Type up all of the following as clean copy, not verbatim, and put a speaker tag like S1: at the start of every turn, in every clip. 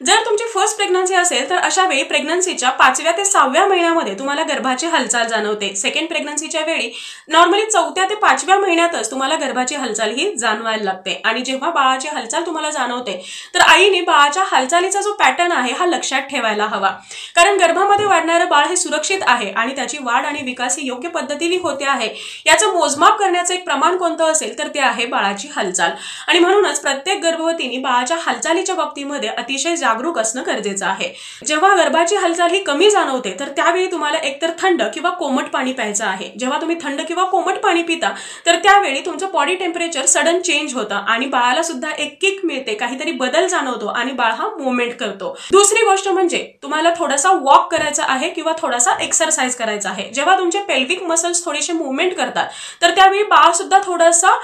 S1: जर तुमची first pregnancy असेल तर अशा वेळी प्रेग्नन्सीच्या 5व्या ते 6व्या महिन्यामध्ये तुम्हाला गर्भाची हालचाल जाणवते। सेकंड प्रेग्नन्सीच्या वेळी नॉर्मली 4थ्या ते 5व्या महिन्यातच तुम्हाला गर्भाची हालचाल ही जाणवायला लागते। आणि जेव्हा बाळाची हालचाल तुम्हाला जाणवते तर आईने बाळाच्या हालचालीचा जो पॅटर्न आहे हा लक्षात ठेवायला हवा, कारण गर्भामध्ये वाढणारे बाळ हे सुरक्षित आहे आणि त्याची वाढ आणि विकास ही योग्य पद्धतीने होते आहे याचं मोजमाप करण्याचं एक प्रमाण कोणतं असेल तर ते आहे बाळाची हालचाल। आणि म्हणूनच प्रत्येक गर्भवतीने बाळाच्या हालचालीच्या बाबतीमध्ये अतिशय जागरूक असणं गरजेचं आहे। जेव्हा गर्भाची हालचाल ही कमी जाणवते तर त्यावेळी तुम्हाला एकतर थंड किंवा कोमट पाणी प्यायचं आहे। जेव्हा तुम्ही थंड किंवा कोमट पाणी पिता तर त्यावेळी तुमचं बॉडी टेम्परेचर सडन चेंज होतं आणि बाळाला सुद्धा एक किक मिळते, काहीतरी बदल जाणवतो आणि बाळ हा मूवमेंट करतो। दुसरी गोष्ट म्हणजे तुम्हाला थोडासा वॉक करायचा आहे किंवा थोडासा एक्सरसाइज करायचा आहे। जेव्हा तुमचे पेल्विक मसल्स थोडेसे मूवमेंट करतात तर त्यावेळी बाळ सुद्धा थोडासा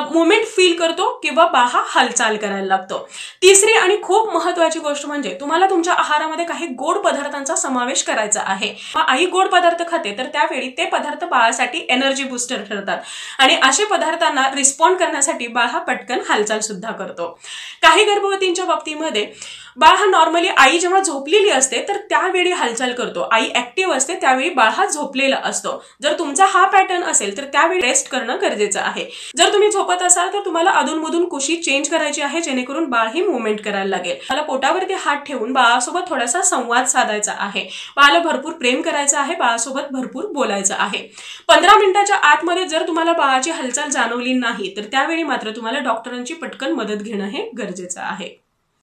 S1: मूवमेंट फील करतो किंवा बाळ हा हालचाल करायला लागतो। तिसरी आणि खूप महत्त्वाची गोष्ट म्हणजे तुम्हाला तुमच्या आहारामध्ये काही गोड पदार्थांचा समावेश करायचा आहे। आई गोड पदार्थ खाते तर त्यावेळी ते पदार्थ बाळासाठी एनर्जी बूस्टर ठरतात आणि अशा पदार्थांना रिस्पॉन्ड करण्यासाठी बाळ हा पटकन हालचाल सुद्धा करतो। काही गर्भवतींच्या बाबतीमध्ये बाळ हा नॉर्मली आई जेव्हा झोपलेली असते तर त्यावेळी हालचाल करतो, आई ऍक्टिव्ह असते त्यावेळी बाळ हा झोपलेला असतो। जर तुमचा हा पॅटर्न असेल तर त्यावेळी रेस्ट करणं गरजेचं आहे। जर तुम्ही झोपत असाल तर तुम्हाला अधूनमधून कुशी चेंज करायची आहे जेणेकरून बाळ ही मूवमेंट करायला लागेल। मला पोटावरती हात ठेवून बाळासोबत थोडासा संवाद साधायचा आहे, बाळाला भरपूर प्रेम करायचं आहे, बाळासोबत भरपूर बोलायचं आहे। 15 मिनिटाच्या आतमध्ये जर तुम्हाला बाळाची हालचाल जाणवली नाही तर त्यावेळी मात्र तुम्हाला डॉक्टरांची पटकन मदत घेणं हे गरजेचं आहे।